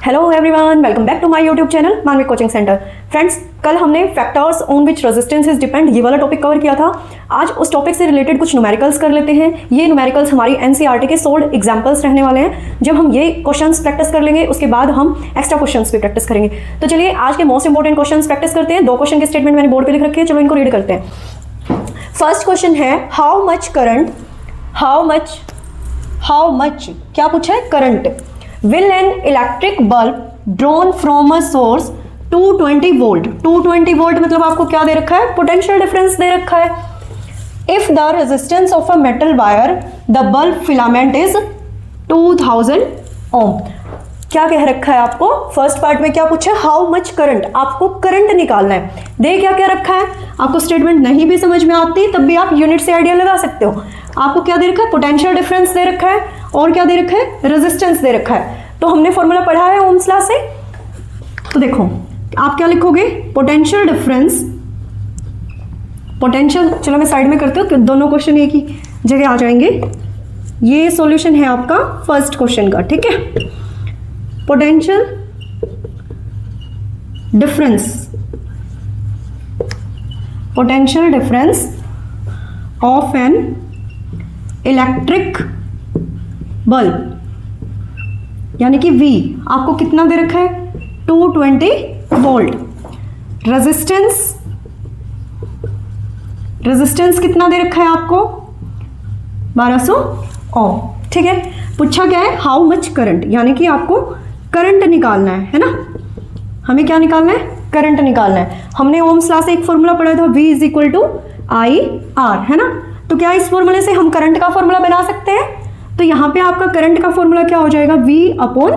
Hello everyone, welcome back to my YouTube channel Manavik coaching centre. Friends, कल हमने factors on which resistance depend ये वाला topic cover किया था। आज उस टॉपिक से रिलेटेड कुछ न्यूमेरिकल्स कर लेते हैं। ये न्यूमेरिकल्स हमारी एनसीईआरटी के सोल्ड एग्जांपल्स रहने वाले हैं। जब हम ये क्वेश्चंस प्रैक्टिस कर लेंगे उसके बाद हम एक्स्ट्रा क्वेश्चंस भी प्रैक्टिस करेंगे। तो चलिए आज के मोस्ट इंपॉर्टेंट क्वेश्चंस प्रैक्टिस करते हैं। 2 क्वेश्चन के स्टेटमेंट मैंने बोर्ड पे लिख रखे हैं, चलो इनको रीड करते हैं। फर्स्ट क्वेश्चन है how much current, how much क्या पूछा है, current will an electric bulb drawn from a source 220 volt 220 volt मतलब आपको क्या दे रखा है, पोटेंशियल डिफरेंस दे रखा है। if the resistance of a metal wire the bulb filament is 2000 ohm, क्या कह रखा है आपको, फर्स्ट पार्ट में क्या पूछा है, हाउ मच करंट, आपको करंट निकालना है। दे क्या क्या रखा है, आपको स्टेटमेंट नहीं भी समझ में आती तब भी आप यूनिट से आइडिया लगा सकते हो। आपको क्या दे रखा है, पोटेंशियल डिफरेंस दे रखा है और क्या दे रखा है, रेजिस्टेंस दे रखा है। तो हमने फॉर्मूला पढ़ा है ओम्स लॉ से, तो देखो आप क्या लिखोगे, पोटेंशियल डिफरेंस, पोटेंशियल, चलो मैं साइड में करती हूँ, दोनों क्वेश्चन एक ही जगह आ जाएंगे। ये सॉल्यूशन है आपका फर्स्ट क्वेश्चन का, ठीक है। Potential difference, potential difference of an electric bulb यानी कि V आपको कितना दे रखा है, 220 वोल्ट। रेजिस्टेंस कितना दे रखा है आपको, 1200 ओम, ठीक है। पूछा क्या है, हाउ मच करंट, यानी कि आपको करंट निकालना है ना। हमें क्या निकालना है, करंट निकालना है। हमने ओम्स लॉ से एक फॉर्मूला पढ़ा था, V is equal to I R, है ना। तो क्या इस फॉर्मूले से हम करंट का फॉर्मूला बना सकते हैं। तो यहां पे आपका करंट का फॉर्मूला क्या हो जाएगा, V अपॉन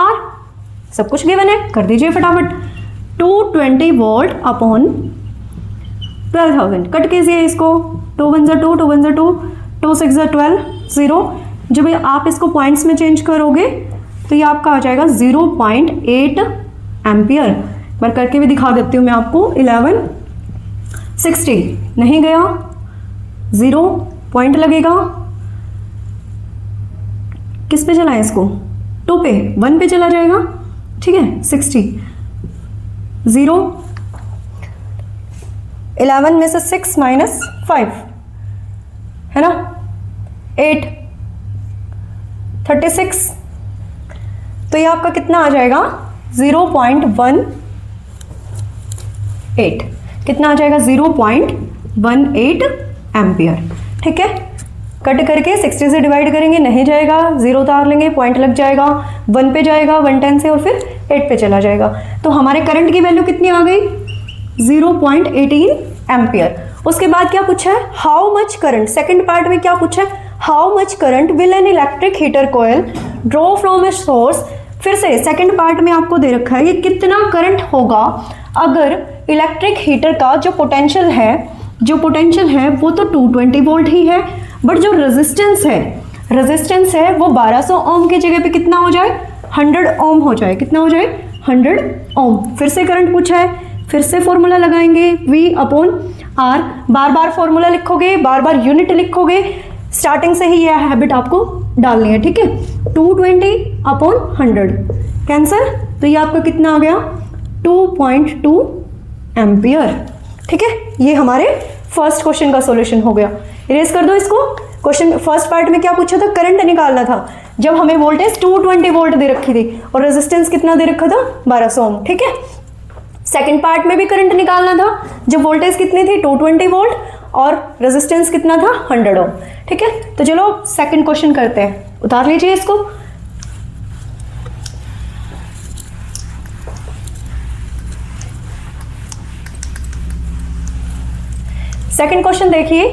R, सब कुछ गिवन है, कर दीजिए फटाफट। 220 वोल्ट अपॉन 12,000, कट कीजिए इसको, 2 1 2 2 1 2 2 6 12 0। जब आप इसको पॉइंट्स में चेंज करोगे तो ये आपका आ जाएगा 0.8 एम्पियर। बार करके भी दिखा देती हूँ मैं आपको। 1160 नहीं गया, 0 पॉइंट लगेगा, किस पे चला है इसको, 2 पे, 1 पे चला जाएगा, ठीक है। 60 0, 11 में से 6 माइनस 5 है ना, 8 36, तो ये आपका कितना आ जाएगा, 0.18, कितना आ जाएगा, 0.18 एम्पियर, ठीक है। कट करके 60 से डिवाइड करेंगे, नहीं जाएगा, 0 उतार लेंगे, पॉइंट लग जाएगा, 1 पे जाएगा 110 से और फिर 8 पे चला जाएगा। तो हमारे करंट की वैल्यू कितनी आ गई, 0.18 एम्पियर। उसके बाद क्या पूछा है, how much current, second part में क्या पूछा है, how much current will an electric heater coil draw from a source. फिर से सेकंड पार्ट में आपको दे रखा है, ये कितना करंट होगा अगर इलेक्ट्रिक हीटर का जो पोटेंशियल है वो तो 220 वोल्ट ही है, बट जो रेजिस्टेंस है वो 1200 ओम की जगह पे कितना हो जाए, 100 ओम हो जाए, कितना हो जाए, 100 ओम। फिर से करंट पूछा है, फिर से फॉर्मूला लगाएंगे, V अपॉन R, बार बार फॉर्मूला लिखोगे, बार बार यूनिट लिखोगे, स्टार्टिंग से ही यह हैबिट आपको डालनी है, ठीक है। 220 अपॉन 100 कैंसर, तो ये आपका कितना आ गया, 2.2 एम्पियर, ठीक है। ये हमारे फर्स्ट क्वेश्चन का सॉल्यूशन हो गया। इरेज कर दो इसको। क्वेश्चन फर्स्ट पार्ट में क्या पूछा था, करंट निकालना था, जब हमें वोल्टेज 220 वोल्ट दे रखी थी और रेजिस्टेंस कितना दे रखा था, 1200 ओम, ठीक है। सेकंड पार्ट में भी करंट निकालना था, जब वोल्टेज कितनी थी, 220 वोल्ट और रेजिस्टेंस कितना था, 100 ओम, ठीक है। तो चलो सेकंड क्वेश्चन करते हैं, उतार लीजिए इसको। सेकंड क्वेश्चन देखिए,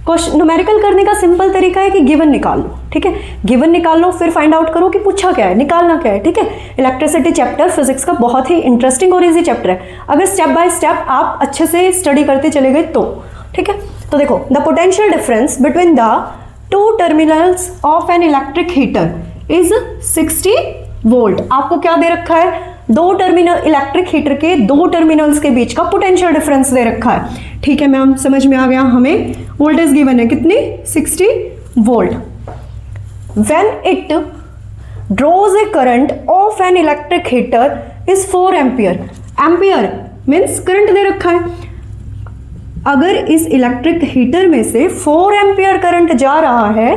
क्वेश्चन न्यूमेरिकल करने का सिंपल तरीका है कि गिवन निकाल लो, ठीक है। गिवन निकाल लो, फिर फाइंड आउट करो कि पूछा क्या है, निकालना क्या है, ठीक है। इलेक्ट्रिसिटी चैप्टर फिजिक्स का बहुत ही इंटरेस्टिंग और इजी चैप्टर है, अगर स्टेप बाय स्टेप आप अच्छे से स्टडी करते चले गए तो, ठीक है। तो देखो, the potential difference between the 2 terminals of an electric heater is 60 volt. आपको क्या दे रखा है, 2 टर्मिनल, इलेक्ट्रिक हीटर के 2 टर्मिनल्स के बीच का पोटेंशियल डिफरेंस दे रखा है, ठीक है मैम, समझ में आ गया। हमें वोल्टेज गिवन है कितनी, 60 volt. When it draws a current of an electric heater is 4 ampere. Ampere means current दे रखा है। अगर इस इलेक्ट्रिक हीटर में से 4 एम्पियर करंट जा रहा है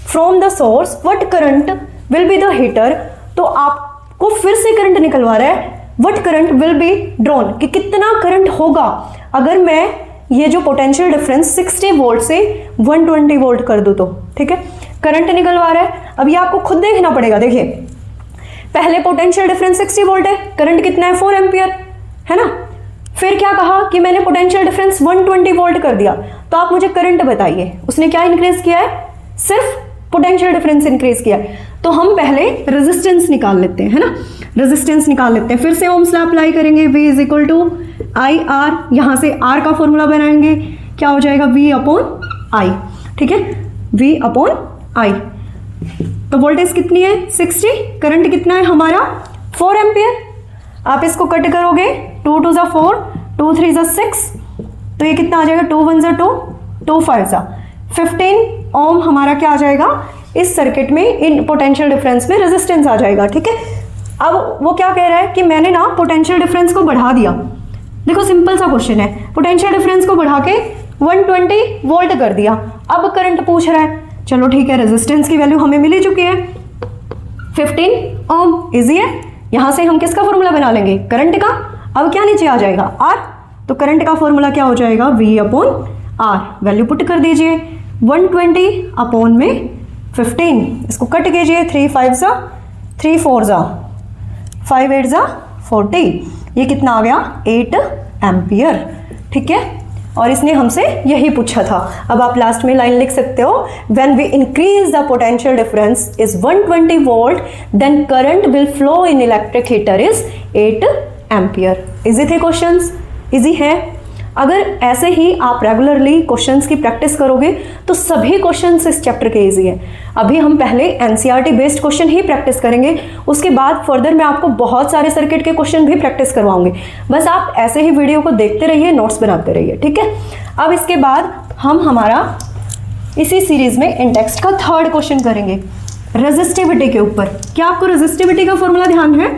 from the source, what current will be the heater, तो आपको फिर से करंट निकलवा रहा है, what current will be drawn, कि कितना करंट होगा अगर मैं ये जो पोटेंशियल डिफरेंस 60 वोल्ट से 120 वोल्ट कर दूं तो। ठीक है, करंट निकलवा रहा है। अब ये आपको खुद देखना पड़ेगा। देखिए पहले पोटेंशियल डिफरेंस 60 वोल्ट है, करंट कितना है 4 एम्पियर, है ना। फिर क्या कहा कि मैंने पोटेंशियल डिफरेंस 120 वोल्ट कर दिया, तो आप मुझे करंट बताइए उसने क्या इंक्रीज किया है, सिर्फ पोटेंशियल डिफरेंस इंक्रीज किया है। तो हम पहले रेजिस्टेंस निकाल लेते हैं, है ना, रेजिस्टेंस निकाल लेते हैं। फिर से ओम्स लॉ अप्लाई करेंगे, V is equal to I R, यहां से R का फॉर्मूला बनाएंगे, क्या हो जाएगा V अपॉन I। ठीक है, V अपॉन I। तो वोल्टेज कितनी है 60, करंट कितना है हमारा 4 एम्पियर। आप इसको कट करोगे, 2 2 4, 2 3 6, तो ये कितना आ जाएगा, 2 1 2, 2 5 15 ओम हमारा क्या आ जाएगा इस सर्किट में, इन पोटेंशियल डिफरेंस में रेजिस्टेंस आ जाएगा। ठीक है, अब वो क्या कह रहा है कि मैंने ना पोटेंशियल डिफरेंस को बढ़ा दिया। देखो सिंपल सा क्वेश्चन है, पोटेंशियल डिफरेंस को बढ़ा के 120 वोल्ट कर दिया, अब करंट पूछ रहा है। चलो ठीक है, रेजिस्टेंस की वैल्यू हमें मिल ही चुकी है 15 ओम, इजी है। यहां से हम किसका फॉर्मूला बना लेंगे, करंट का। अब क्या नीचे आ जाएगा R, तो करंट का फॉर्मूला क्या हो जाएगा V upon R। Value put कर दीजिए, 120 अपॉन में 15, इसको कट कीजिए, 3 5 जा 3 4 जा 5 8 जा 40, ये कितना आ गया 8 एम्पियर। ठीक है, और इसने हमसे यही पूछा था। अब आप लास्ट में लाइन लिख सकते हो, when we increase the potential difference is 120 volt then current will flow in electric heater is 8 ampere. Easy थे क्वेश्चंस, इजी है। अगर ऐसे ही आप रेगुलरली क्वेश्चंस की प्रैक्टिस करोगे तो सभी क्वेश्चंस इस चैप्टर के इजी हैं। अभी हम पहले एनसीईआरटी बेस्ड क्वेश्चन ही प्रैक्टिस करेंगे, उसके बाद फर्दर मैं आपको बहुत सारे सर्किट के क्वेश्चन भी प्रैक्टिस करवाऊंगी। बस आप ऐसे ही वीडियो को देखते रहिए, नोट्स बनाते रहिए। ठीक है, अब इसके बाद हम हमारा इसी सीरीज में इंडेक्स का थर्ड क्वेश्चन करेंगे रेजिस्टिविटी के ऊपर। क्या आपको रेजिस्टिविटी का फॉर्मूला ध्यान है?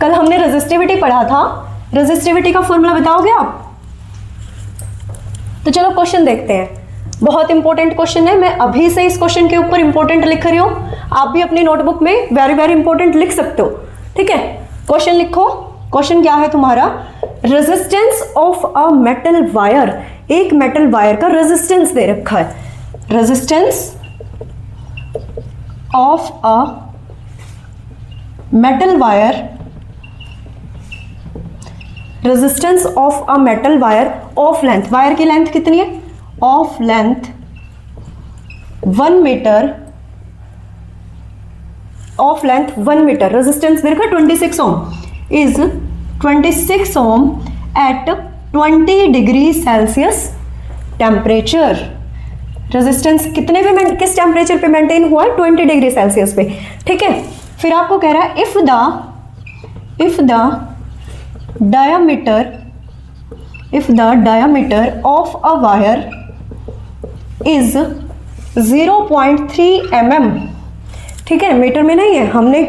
कल हमने रेजिस्टिविटी पढ़ा था, रेजिस्टिविटी का फॉर्मूला बताओगे आप? तो चलो क्वेश्चन देखते हैं, बहुत इंपॉर्टेंट क्वेश्चन है। मैं अभी से इस क्वेश्चन के ऊपर इंपॉर्टेंट लिख रही हूं, आप भी अपनी नोटबुक में वेरी वेरी इंपॉर्टेंट लिख सकते हो। ठीक है, क्वेश्चन लिखो। क्वेश्चन क्या है तुम्हारा, resistance of a metal wire. एक मेटल वायर का रेजिस्टेंस दे रखा है, resistance of a metal wire, resistance of a metal wire of length, wire की लेंथ कितनी है, of length 1 metre, of length 1 metre, resistance देखा 26 ohm, is 26 ohm at 20 degree Celsius temperature. Resistance कितने पे, किस टेम्परेचर पे मेंटेन हुआ है, 20 डिग्री सेल्सियस पे। ठीक है, फिर आपको कह रहा है if the diameter of a wire is 0.3 mm। ठीक है, मीटर में नहीं है,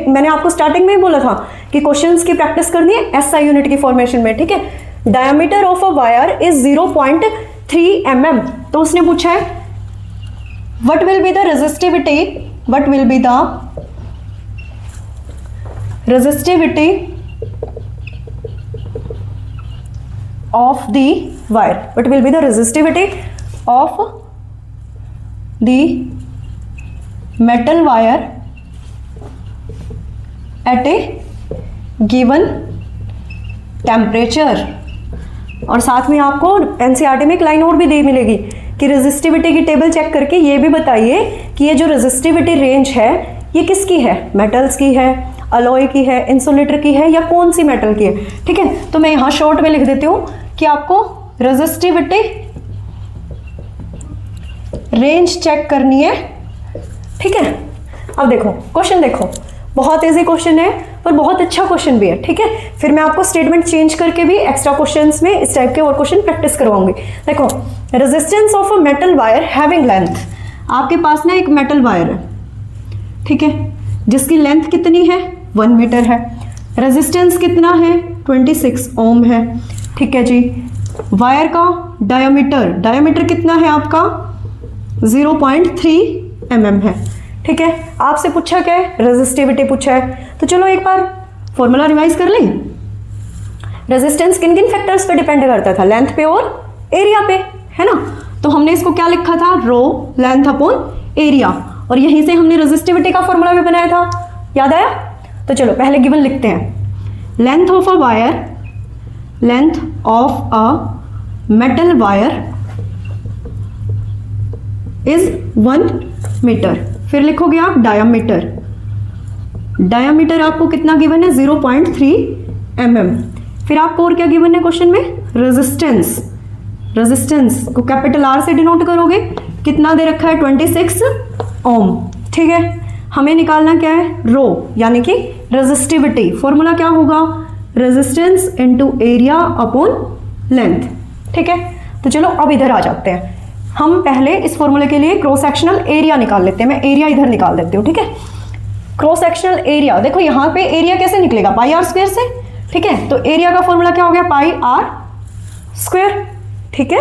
मैंने आपको स्टार्टिंग में ही बोला था कि क्वेश्चंस की प्रैक्टिस करनी है एसआई यूनिट की फॉर्मेशन में। ठीक है, diameter of a wire is 0.3 mm। तो उसने पूछा है what will be the resistivity, what will be the resistivity of the wire, what will be the resistivity of the metal wire at a given temperature। और साथ में आपको NCERT में एक लाइन और भी दे मिलेगी कि रेजिस्टिविटी की टेबल चेक करके ये भी बताइए कि ये जो रेजिस्टिविटी रेंज है ये किसकी है, मेटल्स की है, अलॉय की है, इंसुलेटर की है, या कौन सी मेटल की है। ठीक है, तो मैं यहां शॉर्ट में लिख देती हूं कि आपको रेजिस्टिविटी रेंज चेक करनी है। ठीक है, अब देखो क्वेश्चन, देखो बहुत इजी क्वेश्चन है पर बहुत अच्छा क्वेश्चन भी है। ठीक है, फिर मैं आपको स्टेटमेंट चेंज करके भी एक्स्ट्रा क्वेश्चंस में इस टाइप के और क्वेश्चन प्रैक्टिस करवाऊंगी। देखो, resistance of a metal wire having length, आपके पास ना एक मेटल वायर है, ठीक है, जिसकी लेंथ कितनी है 1 मीटर है, रेजिस्टेंस कितना है 26 ओम है। ठीक है जी, वायर का डायमीटर कितना है आपका 0.3 mm है। ठीक है, आपसे पूछा क्या है, रेजिस्टिविटी पूछा है। तो चलो एक बार फॉर्मूला रिवाइज कर लें। रेजिस्टेंस किन किन फैक्टर्स पे डिपेंड करता था, लेंथ पे और एरिया पे, है ना। तो हमने इसको क्या लिखा था, रो लेंथ अपॉन एरिया, और यहीं से हमने रेजिस्टिविटी का फॉर्मूला भी बनाया था, याद आया। तो चलो पहले गिवन लिखते हैं। Length of a wire, length of a metal wire is 1 metre. फिर लिखोगे आप डायामीटर आपको कितना गिवन है 0.3 mm। फिर आपको और क्या गिवन है क्वेश्चन में, रेजिस्टेंस को कैपिटल R से डिनोट करोगे, कितना दे रखा है 26 ओम। ठीक है, हमें निकालना क्या है, रो यानी कि रेजिस्टिविटी। फॉर्मूला क्या होगा, resistance into area upon length. ठीक है, तो चलो अब इधर आ जाते हैं। हम पहले इस फॉर्मूले के लिए क्रॉस सेक्शनल एरिया निकाल लेते हैं। मैं एरिया इधर निकाल देती हूँ। ठीक है, क्रॉस सेक्शनल एरिया, देखो यहाँ पे एरिया कैसे निकलेगा, पाई आर स्क्वायर से। ठीक है, तो एरिया का फॉर्मूला क्या हो गया, पाई आर स्क्वायर। ठीक है,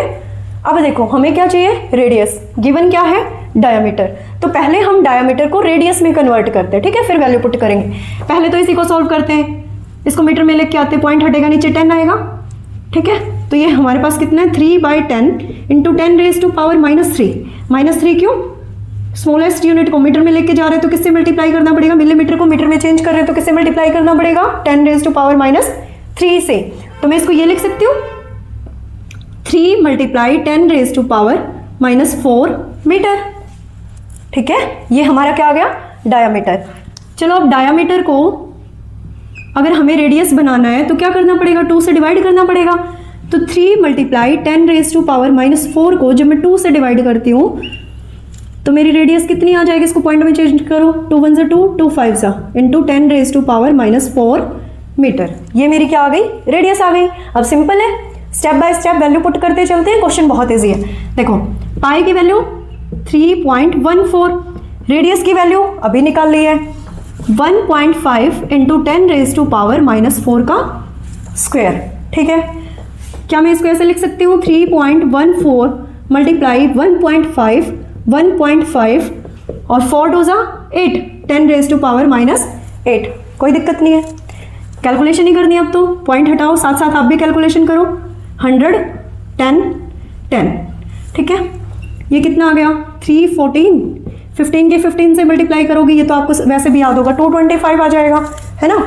अब देखो हमें क्या चाहिए, रेडियस। गिवन क्या है, डायमीटर। तो पहले हम डायमीटर को रेडियस में कन्वर्ट करते हैं। ठीक है, फिर वैल्यू पुट करेंगे। पहले तो इसी को सॉल्व करते हैं, इसको मीटर में लेके आते हैं, पॉइंट हटेगा, नीचे 10 आएगा। ठीक है, तो ये हमारे पास कितना है 3/10 इंटू 10 रेज टू पावर -3 क्यों, स्मॉलेस्ट यूनिट को मीटर में लेके जा रहे हैं तो किससे मल्टीप्लाई करना पड़ेगा, मिलीमीटर को मीटर में चेंज कर रहे हैं तो किससे मल्टीप्लाई करना पड़ेगा, 10 रेज टू पावर -3 से। तो मैं इसको ये लिख सकती हूँ 3 multiply 10 raise to power -4 metre. ठीक है, ये हमारा क्या आ गया, डायामीटर। चलो अब डायामीटर को अगर हमें रेडियस बनाना है तो क्या करना पड़ेगा, 2 से डिवाइड करना पड़ेगा। तो 3 मल्टीप्लाई 10 रेज टू पावर -4 को जब मैं 2 से डिवाइड करती हूँ तो मेरी रेडियस कितनी आ जाएगी, इसको पॉइंट में चेंज करो, 2 1 2 2 5 सा into 10 raise to power -4 metre. ये मेरी क्या आ गई, रेडियस आ गई। अब सिंपल है, step by step value put करते चलते हैं, क्वेश्चन बहुत ईजी है। देखो पाई की वैल्यू 3.14, रेडियस की वैल्यू अभी निकाल ली है 1.5 इंटू 10 रेज टू पावर -4 का स्क्वायर। ठीक है, क्या मैं इसको ऐसे लिख सकती हूँ 3.14 मल्टीप्लाई 1.5 और 4 2 जा 8, 10 रेज टू पावर -8। कोई दिक्कत नहीं है, कैलकुलेशन ही करनी है। अब तो पॉइंट हटाओ, साथ साथ आप भी कैलकुलेशन करो। 100 10 10। ठीक है, ये कितना आ गया 314, 15 के 15 से मल्टीप्लाई करोगे, ये तो आपको वैसे भी याद होगा, 225 आ जाएगा, है ना।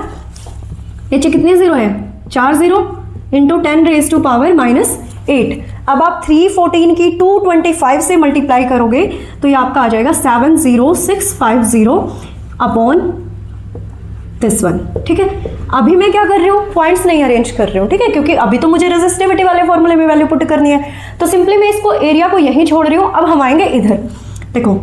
नीचे कितने जीरो है, 4 zero into 10 raise to power -8। अब आप 314 की 225 से मल्टीप्लाई करोगे तो ये आपका आ जाएगा 70650 अपॉन दिस वन। ठीक है, अभी मैं क्या कर रही हूँ, पॉइंट्स नहीं अरेंज कर रही हूँ। ठीक है, क्योंकि अभी तो मुझे रेजिस्टिविटी वाले फॉर्मूले में वैल्यू पुट करनी है, तो सिंपली मैं इसको एरिया को यहीं छोड़ रही हूँ। अब हम आएंगे इधर, देखो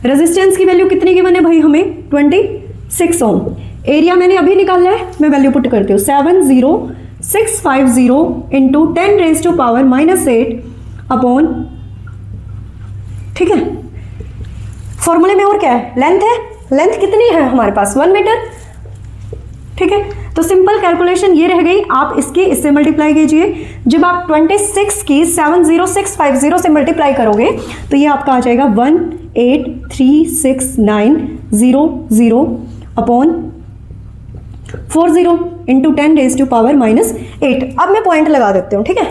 रेजिस्टेंस की वैल्यू कितनी गिवन है भाई हमें 26 ओम। एरिया मैंने अभी निकाला है, मैं वैल्यू पुट करती हूँ 70650 into 10 raise to power -8 upon. ठीक है, फॉर्मूले में और क्या है, लेंथ है, लेंथ कितनी है हमारे पास 1 मीटर। ठीक है, तो सिंपल कैलकुलेशन ये रह गई, आप इससे मल्टीप्लाई कीजिए। जब आप 26 की 70650 से मल्टीप्लाई करोगे तो ये आपका आ जाएगा 1836900 upon 40 into 10 raise to power -8। अब मैं पॉइंट लगा देती हूँ। ठीक है,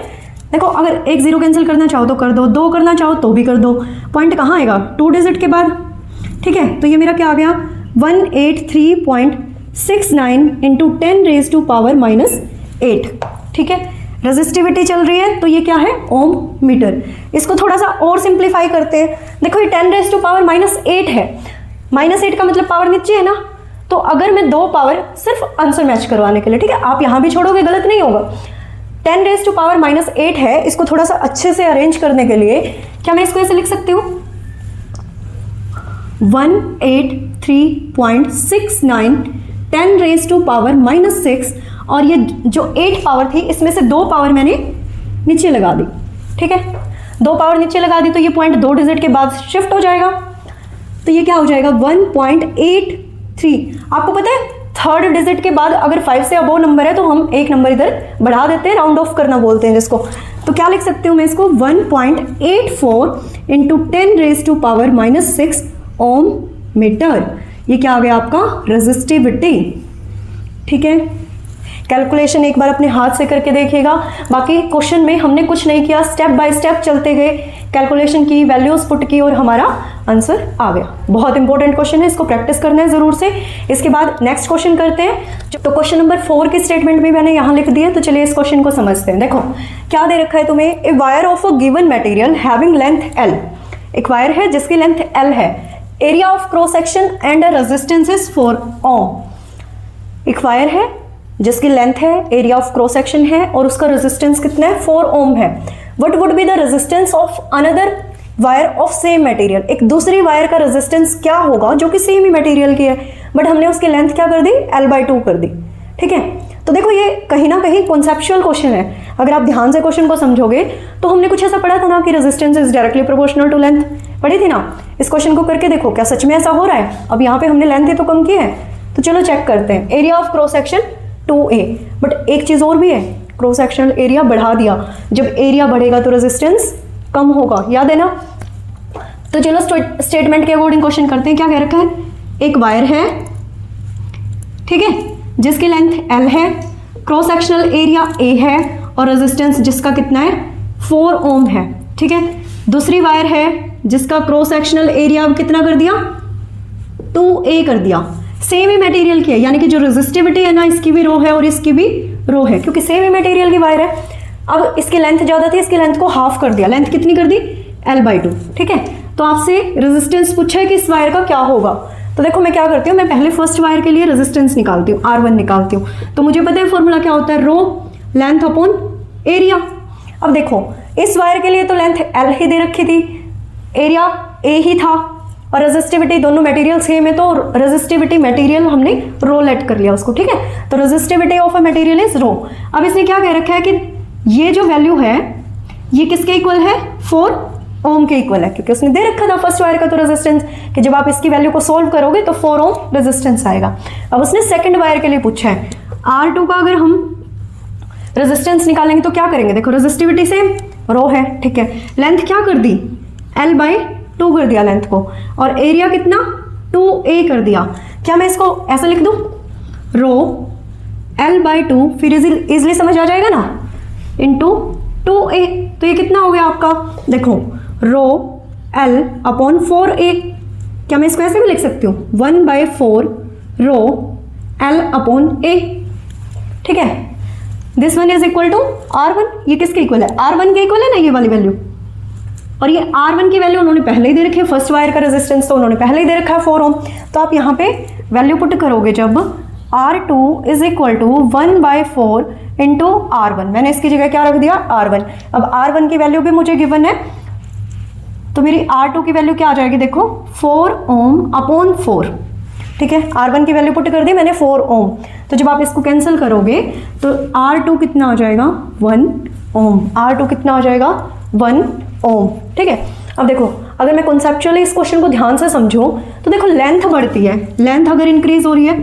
देखो अगर एक जीरो कैंसिल करना चाहो तो कर दो, 2 करना चाहो तो भी कर दो। पॉइंट कहाँ आएगा, 2 डिजिट के बाद। ठीक है, तो ये मेरा क्या आ गया 183.69 इंटू 10 रेज टू पावर -8। ठीक है, रेजिस्टिविटी चल रही है तो ये क्या है, ओम मीटर। इसको थोड़ा सा और सिंप्लीफाई करते हैं। देखो ये 10 रेज टू पावर -8 है, -8 का मतलब पावर नीचे है ना, तो अगर मैं 2 पावर सिर्फ आंसर मैच करवाने के लिए, ठीक है, आप यहां भी छोड़ोगे गलत नहीं होगा। 10 रेज टू पावर -8 है, इसको थोड़ा सा अच्छे से अरेंज करने के लिए क्या मैं इसको ऐसे लिख सकती हूँ 183.69 10 रेज टू पावर -6, और ये जो 8 पावर थी इसमें से 2 पावर मैंने नीचे लगा दी। ठीक है, 2 पावर नीचे लगा दी तो ये पॉइंट 2 डिजिट के बाद शिफ्ट हो जाएगा। तो ये क्या हो जाएगा 1.83। आपको पता है थर्ड डिजिट के बाद अगर 5 से अबो नंबर है तो हम एक नंबर इधर बढ़ा देते हैं, राउंड ऑफ करना बोलते हैं जिसको। तो क्या लिख सकती हूँ मैं इसको 1.84 इंटू 10⁻⁻6 ओम मीटर। ये क्या आ गया आपका रेजिस्टिविटी। ठीक है, कैलकुलेशन एक बार अपने हाथ से करके देखिएगा। बाकी क्वेश्चन में हमने कुछ नहीं किया, स्टेप बाय स्टेप चलते गए, कैलकुलेशन की, वैल्यूज पुट की और हमारा आंसर आ गया। बहुत इंपॉर्टेंट क्वेश्चन है, इसको प्रैक्टिस करना है जरूर से। इसके बाद नेक्स्ट क्वेश्चन करते हैं। तो क्वेश्चन नंबर 4 की स्टेटमेंट भी मैंने यहाँ लिख दिया, तो चलिए इस क्वेश्चन को समझते हैं। देखो क्या दे रखा है तुम्हें, a wire of a given material having length L। एक वायर है जिसकी लेंथ L है, area of cross section and resistance is 4 ohm. एक वायर है जिसकी लेंथ है, एरिया ऑफ क्रॉस सेक्शन है और उसका रेजिस्टेंस कितना है 4 ओम है। What would be the resistance of another wire of same material. एक दूसरी वायर का रेजिस्टेंस क्या होगा जो कि सेम ही मटेरियल की है, बट हमने उसकी लेंथ क्या कर दी L/2 कर दी। ठीक है, तो देखो ये कहीं ना कहीं कॉन्सेप्चुअल क्वेश्चन है। अगर आप ध्यान से क्वेश्चन को समझोगे तो हमने कुछ ऐसा पढ़ा था ना कि resistance is directly proportional to length, पढ़ी थी ना। इस क्वेश्चन को करके देखो क्या सच में ऐसा हो रहा है। अब यहाँ पे हमने लेंथ ही तो कम की है, तो चलो चेक करते हैं। Area of cross section 2a, but एक चीज और भी है, क्रॉस सेक्शनल एरिया बढ़ा दिया। जब एरिया बढ़ेगा तो रेजिस्टेंस कम होगा, याद है ना। तो चलो स्टेटमेंट के अकॉर्डिंग क्वेश्चन करते हैं। क्या कह रखा है, एक वायर है, ठीक है, जिसकी लेंथ L है, क्रॉस सेक्शनल एरिया A है और रेजिस्टेंस जिसका कितना है 4 ओम है। ठीक है, दूसरी वायर है जिसका क्रॉस सेक्शनल एरिया कितना कर दिया 2a कर दिया, सेम ही मटेरियल की है, यानी कि जो रेजिस्टिविटी है ना इसकी भी रो है और इसकी भी रो है, क्योंकि सेम ही मटेरियल की वायर है। अब इसकी लेंथ ज्यादा थी, इसकी लेंथ को हाफ कर दिया। लेंथ कितनी कर दी L/2। ठीक है, तो आपसे रेजिस्टेंस पूछा है कि इस वायर का क्या होगा। तो देखो मैं क्या करती हूँ, मैं पहले फर्स्ट वायर के लिए रेजिस्टेंस निकालती हूँ, R1 निकालती हूँ। तो मुझे पता है फॉर्मूला क्या होता है, रो लेंथ अपॉन एरिया। अब देखो इस वायर के लिए तो लेंथ L ही दे रखी थी, एरिया A ही था और रेजिस्टिविटी, दोनों मटेरियल सेम है तो रेजिस्टिविटी मटेरियल हमने रो लेट कर लिया उसको। ठीक है, तो resistivity of a material is rho. अब इसने क्या कह रखा है कि ये जो वैल्यू है ये किसके इक्वल है 4 ओम के इक्वल है, क्योंकि उसने दे रखा था फर्स्ट वायर का तो रेजिस्टेंस कि जब आप इसकी वैल्यू को सोल्व करोगे तो 4 ओम रेजिस्टेंस आएगा। अब उसने सेकंड वायर के लिए पूछा है, R2 का अगर हम रेजिस्टेंस निकालेंगे तो क्या करेंगे, देखो रेजिस्टिविटी सेम रो है, ठीक है, लेंथ क्या कर दी L/2 कर दिया लेंथ को, और एरिया कितना 2a कर दिया। क्या मैं इसको ऐसा लिख दूं, रो L/2, फिर इजिली समझ आ जाएगा ना, इंटू 2a। तो ये कितना हो गया आपका, देखो रो L/4a। क्या मैं इसको ऐसे भी लिख सकती हूँ 1/4 रो L/a। ठीक है, this one is equal to R1। ये किसके इक्वल है, R1 के इक्वल है ना ये वाली वैल्यू, और ये R1 की वैल्यू उन्होंने पहले ही दे रखी है, फर्स्ट वायर का रेजिस्टेंस तो उन्होंने पहले ही दे रखा है 4 ओम। तो आप यहाँ पे वैल्यू पुट करोगे जब R2 is equal to 1/4 into R1, मैंने इसकी जगह क्या रख दिया R1। अब R1 की वैल्यू भी मुझे गिवन है, तो मेरी R2 की वैल्यू क्या आ जाएगी, देखो 4 ओम अपॉन 4। ठीक है, R1 की वैल्यू पुट कर दी मैंने 4 ओम, तो जब आप इसको कैंसिल करोगे तो R2 कितना आ जाएगा 1 ओम। R2 कितना आ जाएगा 1 ओम। ठीक है, अब देखो अगर मैं कॉन्सेप्चुअली इस क्वेश्चन को ध्यान से समझूं तो देखो लेंथ बढ़ती है, लेंथ अगर इंक्रीज हो रही है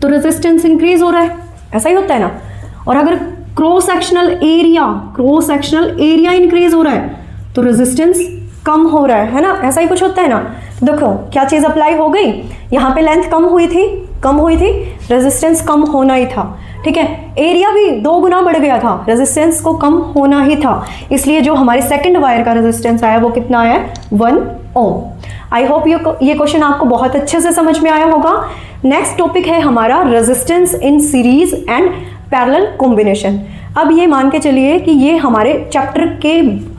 तो रेजिस्टेंस इंक्रीज हो रहा है, ऐसा ही होता है ना। और अगर क्रॉस सेक्शनल एरिया इंक्रीज हो रहा है तो रेजिस्टेंस कम हो रहा है ना, ऐसा ही कुछ होता है ना। तो देखो क्या चीज अप्लाई हो गई, यहाँ पे लेंथ कम हुई थी, रेजिस्टेंस कम होना ही था। ठीक है, एरिया भी 2 गुना बढ़ गया था, रेजिस्टेंस को कम होना ही था, इसलिए जो हमारे सेकंड वायर का रेजिस्टेंस आया वो कितना आया 1 ओम। आई होप ये क्वेश्चन आपको बहुत अच्छे से समझ में आया होगा। नेक्स्ट टॉपिक है हमारा resistance in series and parallel combination. अब ये मान के चलिए कि ये हमारे चैप्टर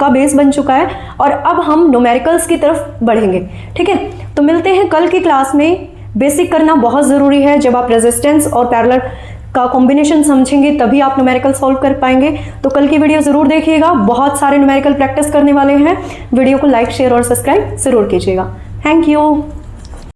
का बेस बन चुका है और अब हम न्यूमेरिकल्स की तरफ बढ़ेंगे। ठीक है, तो मिलते हैं कल की क्लास में। बेसिक करना बहुत ज़रूरी है, जब आप रेजिस्टेंस और पैरेलल का कॉम्बिनेशन समझेंगे तभी आप न्यूमेरिकल सॉल्व कर पाएंगे। तो कल की वीडियो ज़रूर देखिएगा, बहुत सारे न्यूमेरिकल प्रैक्टिस करने वाले हैं। वीडियो को लाइक, शेयर और सब्सक्राइब ज़रूर कीजिएगा। Thank you.